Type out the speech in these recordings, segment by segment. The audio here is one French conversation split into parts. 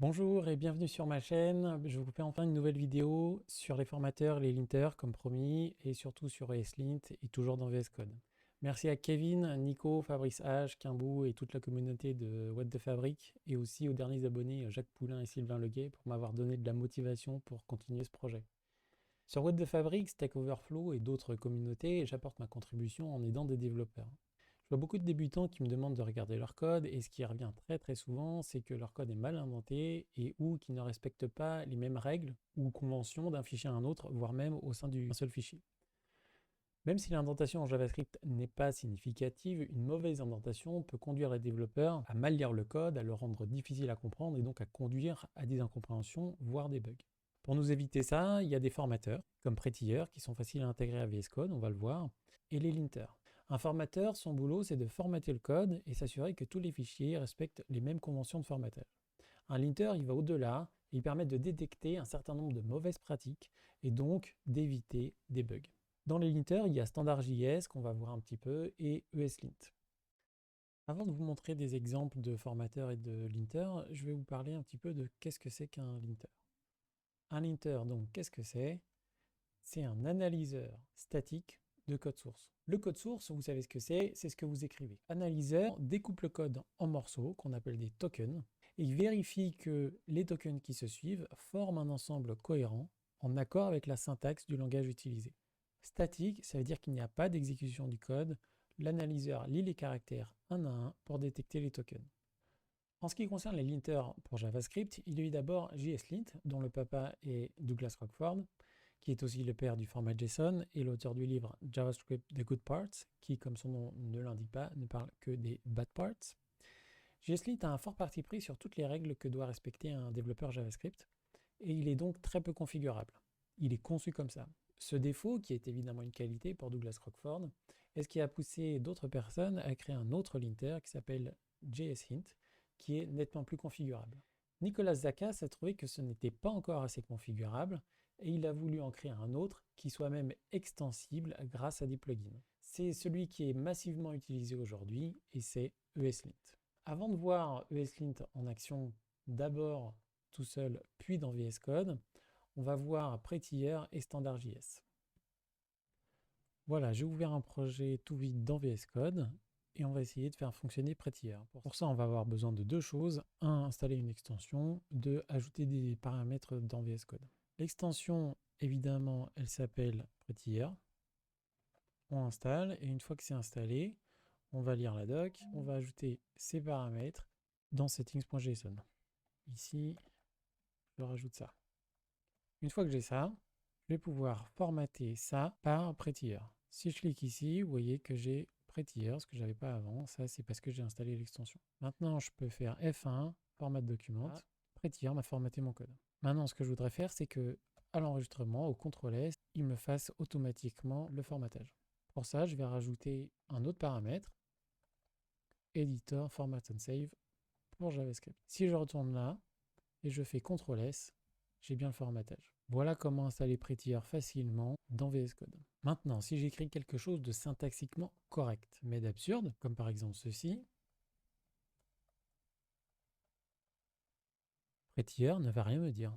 Bonjour et bienvenue sur ma chaîne. Je vous fais enfin une nouvelle vidéo sur les formateurs, les linters comme promis et surtout sur ESLint et toujours dans VS Code. Merci à Kevin, Nico, Fabrice H, Kimbou et toute la communauté de What the Fabric et aussi aux derniers abonnés Jacques Poulain et Sylvain Leguet pour m'avoir donné de la motivation pour continuer ce projet. Sur What the Fabric, Stack Overflow et d'autres communautés, j'apporte ma contribution en aidant des développeurs. Je vois beaucoup de débutants qui me demandent de regarder leur code et ce qui revient très souvent, c'est que leur code est mal indenté et ou qu'ils ne respectent pas les mêmes règles ou conventions d'un fichier à un autre, voire même au sein d'un seul fichier. Même si l'indentation en JavaScript n'est pas significative, une mauvaise indentation peut conduire les développeurs à mal lire le code, à le rendre difficile à comprendre et donc à conduire à des incompréhensions, voire des bugs. Pour nous éviter ça, il y a des formateurs, comme Prettier, qui sont faciles à intégrer à VS Code, on va le voir, et les linters. Un formateur, son boulot, c'est de formater le code et s'assurer que tous les fichiers respectent les mêmes conventions de formatage. Un linter, il va au-delà et il permet de détecter un certain nombre de mauvaises pratiques et donc d'éviter des bugs. Dans les linters, il y a Standard.js qu'on va voir un petit peu et ESLint. Avant de vous montrer des exemples de formateurs et de linters, je vais vous parler un petit peu de qu'est-ce que c'est qu'un linter. Un linter, donc, qu'est-ce que c'est? C'est un analyseur statique de code source. Le code source, vous savez ce que c'est ce que vous écrivez. Analyseur découpe le code en morceaux qu'on appelle des tokens et il vérifie que les tokens qui se suivent forment un ensemble cohérent en accord avec la syntaxe du langage utilisé. Statique, ça veut dire qu'il n'y a pas d'exécution du code. L'analyseur lit les caractères un à un pour détecter les tokens. En ce qui concerne les linters pour JavaScript, il y a eu d'abord JSLint, dont le papa est Douglas Crockford, qui est aussi le père du format JSON et l'auteur du livre JavaScript The Good Parts, qui, comme son nom ne l'indique pas, ne parle que des bad parts. JSLint a un fort parti pris sur toutes les règles que doit respecter un développeur JavaScript, et il est donc très peu configurable. Il est conçu comme ça. Ce défaut, qui est évidemment une qualité pour Douglas Crockford, est ce qui a poussé d'autres personnes à créer un autre linter qui s'appelle JSHint, qui est nettement plus configurable. Nicolas Zakas a trouvé que ce n'était pas encore assez configurable et il a voulu en créer un autre qui soit même extensible grâce à des plugins. C'est celui qui est massivement utilisé aujourd'hui et c'est ESLint. Avant de voir ESLint en action d'abord tout seul puis dans VS Code, on va voir Prettier et Standard.js. Voilà, j'ai ouvert un projet tout vide dans VS Code et on va essayer de faire fonctionner Prettier. Pour ça, on va avoir besoin de deux choses. Un, installer une extension. Deux, ajouter des paramètres dans VS Code. L'extension, évidemment, elle s'appelle Prettier. On installe et une fois que c'est installé, on va lire la doc. On va ajouter ces paramètres dans settings.json. Ici, je rajoute ça. Une fois que j'ai ça, je vais pouvoir formater ça par Prettier. Si je clique ici, vous voyez que j'ai Prettier, ce que je n'avais pas avant. Ça, c'est parce que j'ai installé l'extension. Maintenant, je peux faire F1, format de document. Prettier m'a formaté mon code. Maintenant, ce que je voudrais faire, c'est que à l'enregistrement, au CTRL S, il me fasse automatiquement le formatage. Pour ça, je vais rajouter un autre paramètre, Editor Format and Save pour JavaScript. Si je retourne là et je fais CTRL S, j'ai bien le formatage. Voilà comment installer Prettier facilement dans VS Code. Maintenant, si j'écris quelque chose de syntaxiquement correct, mais d'absurde, comme par exemple ceci, Prettier ne va rien me dire.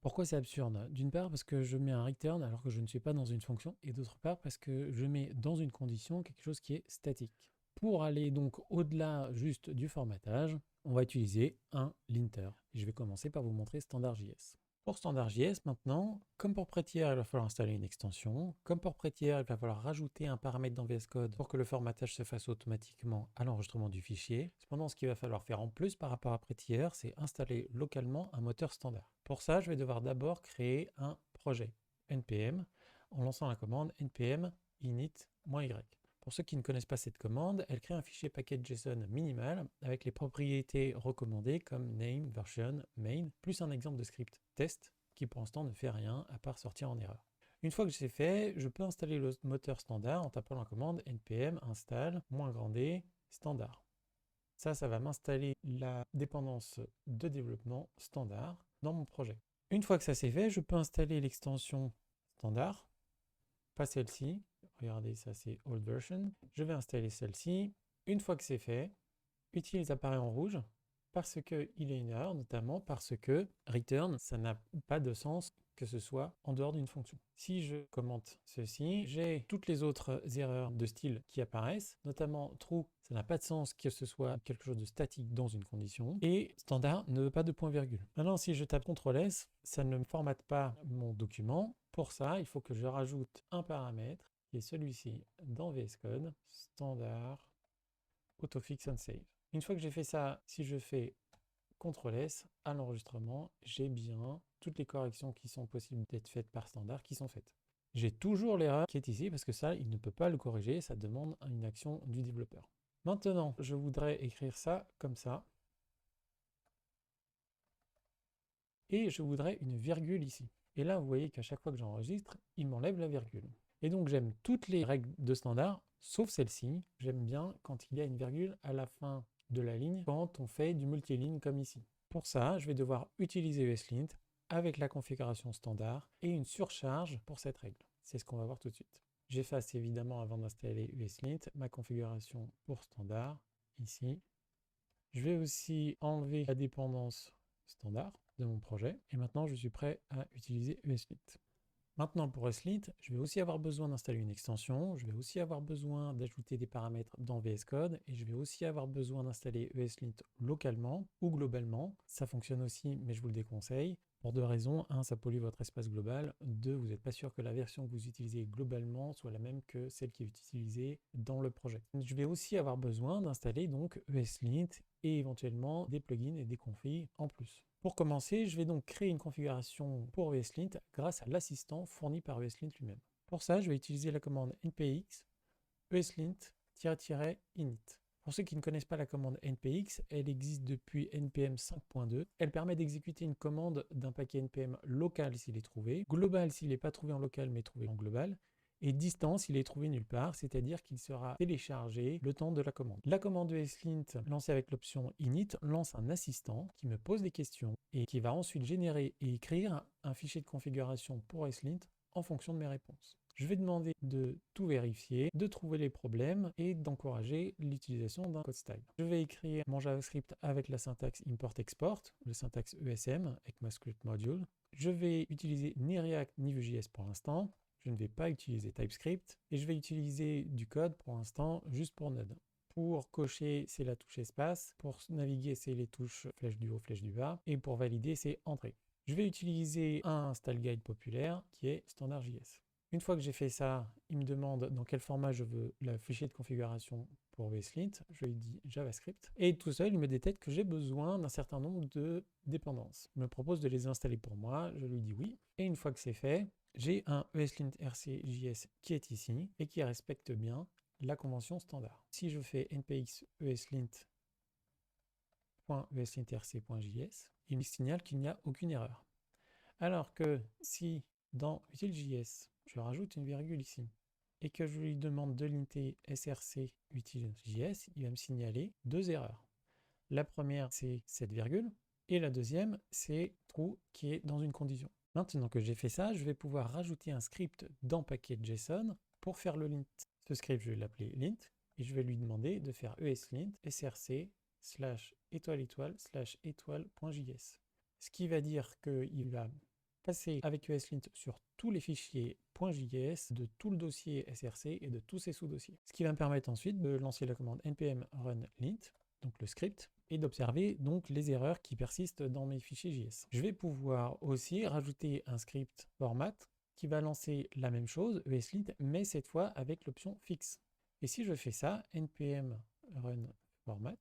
Pourquoi c'est absurde? D'une part parce que je mets un return alors que je ne suis pas dans une fonction, et d'autre part parce que je mets dans une condition quelque chose qui est statique. Pour aller donc au-delà juste du formatage, on va utiliser un linter. Je vais commencer par vous montrer Standard.js. Pour Standard.js maintenant, comme pour Prettier, il va falloir installer une extension. Comme pour Prettier, il va falloir rajouter un paramètre dans VS Code pour que le formatage se fasse automatiquement à l'enregistrement du fichier. Cependant, ce qu'il va falloir faire en plus par rapport à Prettier, c'est installer localement un moteur standard. Pour ça, je vais devoir d'abord créer un projet npm en lançant la commande npm init-y. Pour ceux qui ne connaissent pas cette commande, elle crée un fichier package.json minimal avec les propriétés recommandées comme name, version, main, plus un exemple de script test qui pour l'instant ne fait rien à part sortir en erreur. Une fois que c'est fait, je peux installer le moteur standard en tapant la commande npm install -d standard. Ça va m'installer la dépendance de développement standard dans mon projet. Une fois que ça c'est fait, je peux installer l'extension standard, pas celle-ci. Regardez, ça c'est old version. Je vais installer celle-ci. Une fois que c'est fait, utile apparaît en rouge. parce qu'il y a une erreur, notamment parce que return, ça n'a pas de sens que ce soit en dehors d'une fonction. Si je commente ceci, j'ai toutes les autres erreurs de style qui apparaissent, notamment true, ça n'a pas de sens que ce soit quelque chose de statique dans une condition, et standard ne veut pas de point-virgule. Maintenant, si je tape CTRL-S, ça ne me formate pas mon document. Pour ça, il faut que je rajoute un paramètre, qui est celui-ci dans VS Code, standard autofix and save. Une fois que j'ai fait ça, si je fais CTRL-S à l'enregistrement, j'ai bien toutes les corrections qui sont possibles d'être faites par standard qui sont faites. J'ai toujours l'erreur qui est ici parce que ça, il ne peut pas le corriger, ça demande une action du développeur. Maintenant, je voudrais écrire ça comme ça. Et je voudrais une virgule ici. Et là, vous voyez qu'à chaque fois que j'enregistre, il m'enlève la virgule. Et donc, j'aime toutes les règles de standard, sauf celle-ci. J'aime bien quand il y a une virgule à la fin de la ligne, quand on fait du multiligne comme ici. Pour ça, je vais devoir utiliser ESLint avec la configuration standard et une surcharge pour cette règle. C'est ce qu'on va voir tout de suite. J'efface évidemment avant d'installer ESLint ma configuration pour standard, ici. Je vais aussi enlever la dépendance standard de mon projet. Et maintenant, je suis prêt à utiliser ESLint. Maintenant, pour ESLint, je vais aussi avoir besoin d'installer une extension. Je vais aussi avoir besoin d'ajouter des paramètres dans VS Code. Et je vais aussi avoir besoin d'installer ESLint localement ou globalement. Ça fonctionne aussi, mais je vous le déconseille. Pour deux raisons. Un, ça pollue votre espace global. Deux, vous n'êtes pas sûr que la version que vous utilisez globalement soit la même que celle qui est utilisée dans le projet. Je vais aussi avoir besoin d'installer donc ESLint et éventuellement des plugins et des configs en plus. Pour commencer, je vais donc créer une configuration pour ESLint grâce à l'assistant fourni par ESLint lui-même. Pour ça, je vais utiliser la commande npx ESLint-init. Pour ceux qui ne connaissent pas la commande npx, elle existe depuis npm 5.2. Elle permet d'exécuter une commande d'un paquet npm local s'il est trouvé, global s'il n'est pas trouvé en local mais trouvé en global, et distant s'il est trouvé nulle part, c'est-à-dire qu'il sera téléchargé le temps de la commande. La commande ESLint lancée avec l'option init lance un assistant qui me pose des questions et qui va ensuite générer et écrire un fichier de configuration pour ESLint en fonction de mes réponses. Je vais demander de tout vérifier, de trouver les problèmes et d'encourager l'utilisation d'un code style. Je vais écrire mon JavaScript avec la syntaxe import-export, le syntaxe ESM avec ma script module. Je vais utiliser ni React ni Vue.js pour l'instant. Je ne vais pas utiliser TypeScript et je vais utiliser du code pour l'instant juste pour Node. Pour cocher, c'est la touche espace. Pour naviguer, c'est les touches flèche du haut, flèche du bas. Et pour valider, c'est entrée. Je vais utiliser un style guide populaire qui est standard.js. Une fois que j'ai fait ça, il me demande dans quel format je veux le fichier de configuration pour ESLint. Je lui dis JavaScript. Et tout seul, il me détecte que j'ai besoin d'un certain nombre de dépendances. Il me propose de les installer pour moi. Je lui dis oui. Et une fois que c'est fait, j'ai un ESLint RC.js qui est ici et qui respecte bien la convention standard. Si je fais npx ESLint.ESLintRC.js, il me signale qu'il n'y a aucune erreur. Alors que si dans util.js, je rajoute une virgule ici et que je lui demande de linter src util.js, il va me signaler deux erreurs. La première, c'est cette virgule et la deuxième, c'est true qui est dans une condition. Maintenant que j'ai fait ça, je vais pouvoir rajouter un script dans package.json pour faire le lint. Ce script, je vais l'appeler lint et je vais lui demander de faire ESLint src/étoile/étoile.js. Ce qui va dire qu'il va passer avec ESLint sur tous les fichiers .js de tout le dossier src et de tous ses sous-dossiers. Ce qui va me permettre ensuite de lancer la commande npm run lint, donc le script, et d'observer donc les erreurs qui persistent dans mes fichiers JS. Je vais pouvoir aussi rajouter un script format qui va lancer la même chose, ESLint, mais cette fois avec l'option fix. Et si je fais ça, npm run format,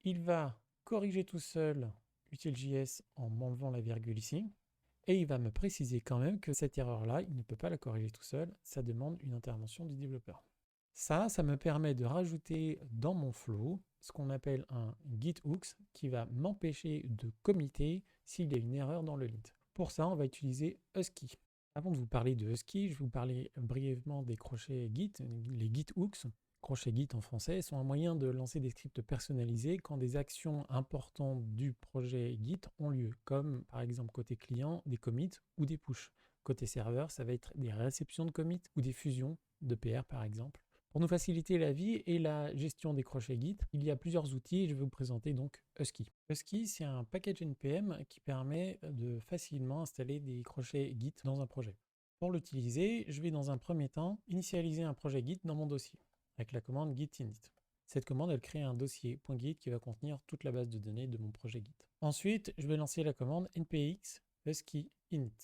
il va corriger tout seul util.js en m'enlevant la virgule ici, et il va me préciser quand même que cette erreur-là, il ne peut pas la corriger tout seul, ça demande une intervention du développeur. Ça me permet de rajouter dans mon flow ce qu'on appelle un git hooks qui va m'empêcher de committer s'il y a une erreur dans le lint. Pour ça, on va utiliser Husky. Avant de vous parler de Husky, je vais vous parler brièvement des crochets Git, les git hooks. Crochets Git en français sont un moyen de lancer des scripts personnalisés quand des actions importantes du projet Git ont lieu, comme par exemple côté client, des commits ou des push. Côté serveur, ça va être des réceptions de commits ou des fusions de PR par exemple. Pour nous faciliter la vie et la gestion des crochets Git, il y a plusieurs outils et je vais vous présenter donc Husky. Husky, c'est un package NPM qui permet de facilement installer des crochets Git dans un projet. Pour l'utiliser, je vais dans un premier temps initialiser un projet Git dans mon dossier avec la commande git init. Cette commande, elle crée un dossier .git qui va contenir toute la base de données de mon projet Git. Ensuite, je vais lancer la commande npx husky init.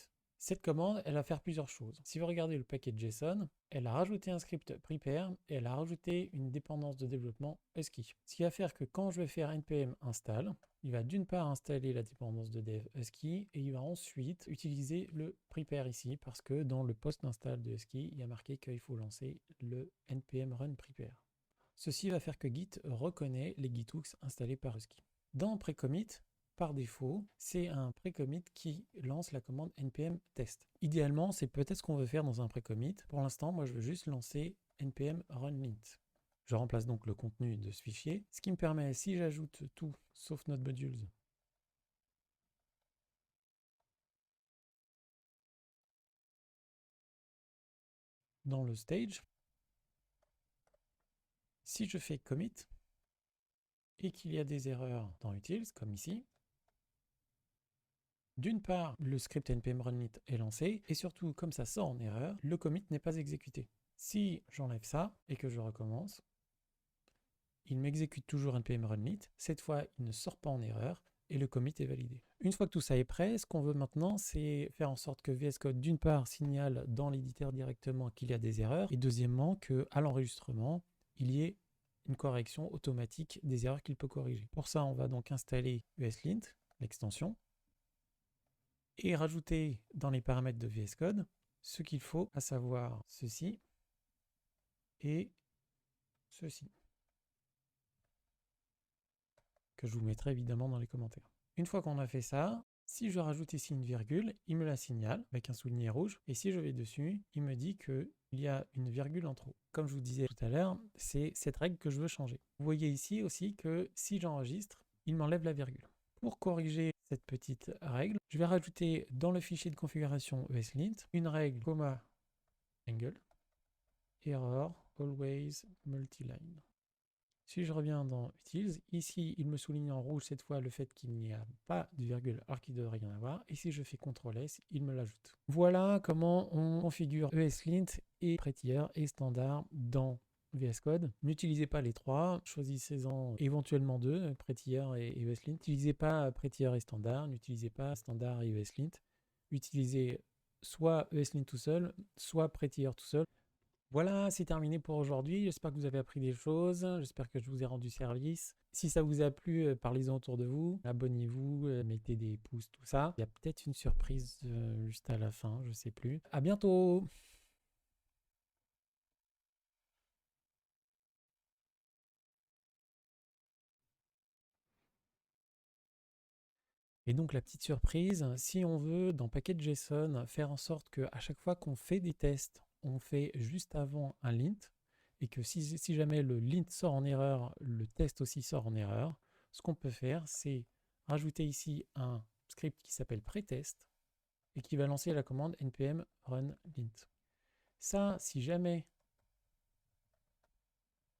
Cette commande, elle va faire plusieurs choses. Si vous regardez le paquet JSON, elle a rajouté un script prepare et elle a rajouté une dépendance de développement Husky. Ce qui va faire que quand je vais faire npm install, il va d'une part installer la dépendance de dev Husky et il va ensuite utiliser le prepare ici parce que dans le post install de Husky, il y a marqué qu'il faut lancer le npm run prepare. Ceci va faire que Git reconnaît les githooks installés par Husky. Dans precommit, par défaut, c'est un precommit qui lance la commande npm test. Idéalement, c'est peut-être ce qu'on veut faire dans un precommit. Pour l'instant, moi, je veux juste lancer npm run lint. Je remplace donc le contenu de ce fichier, ce qui me permet, si j'ajoute tout sauf node modules, dans le stage, si je fais commit et qu'il y a des erreurs dans utils, comme ici, d'une part, le script npm run lint est lancé, et surtout, comme ça sort en erreur, le commit n'est pas exécuté. Si j'enlève ça et que je recommence, il m'exécute toujours npm run lint. Cette fois, il ne sort pas en erreur et le commit est validé. Une fois que tout ça est prêt, ce qu'on veut maintenant, c'est faire en sorte que VS Code, d'une part, signale dans l'éditeur directement qu'il y a des erreurs, et deuxièmement, qu'à l'enregistrement, il y ait une correction automatique des erreurs qu'il peut corriger. Pour ça, on va donc installer ESLint, l'extension, et rajouter dans les paramètres de VS Code ce qu'il faut, à savoir ceci et ceci, que je vous mettrai évidemment dans les commentaires. Une fois qu'on a fait ça, si je rajoute ici une virgule, il me la signale avec un souligné rouge, et si je vais dessus, il me dit qu'il y a une virgule en trop. Comme je vous disais tout à l'heure, c'est cette règle que je veux changer. Vous voyez ici aussi que si j'enregistre, il m'enlève la virgule. Pour corriger cette petite règle, je vais rajouter dans le fichier de configuration ESLint une règle comma angle error always multiline. Si je reviens dans Utils, ici il me souligne en rouge cette fois le fait qu'il n'y a pas de virgule alors qu'il devrait y en avoir, et si je fais CTRL S, il me l'ajoute. Voilà comment on configure ESLint et Prettier et standard dans VS Code. N'utilisez pas les trois, choisissez-en éventuellement deux, Prettier et ESLint. N'utilisez pas Prettier et standard, n'utilisez pas standard et ESLint. Utilisez soit ESLint tout seul, soit Prettier tout seul. Voilà, c'est terminé pour aujourd'hui. J'espère que vous avez appris des choses. J'espère que je vous ai rendu service. Si ça vous a plu, parlez-en autour de vous. Abonnez-vous, mettez des pouces, tout ça. Il y a peut-être une surprise juste à la fin, je sais plus. À bientôt! Et donc la petite surprise, si on veut dans Package.json faire en sorte qu'à chaque fois qu'on fait des tests, on fait juste avant un lint, et que si jamais le lint sort en erreur, le test aussi sort en erreur, ce qu'on peut faire, c'est rajouter ici un script qui s'appelle pretest et qui va lancer la commande npm run lint. Ça, si jamais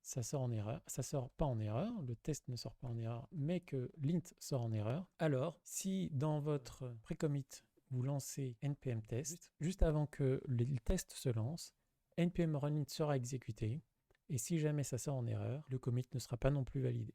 ça sort en erreur, ça sort pas en erreur, le test ne sort pas en erreur, mais que l'int sort en erreur, alors si dans votre precommit vous lancez npm test, juste avant que le test se lance, npm run lint sera exécuté, et si jamais ça sort en erreur, le commit ne sera pas non plus validé.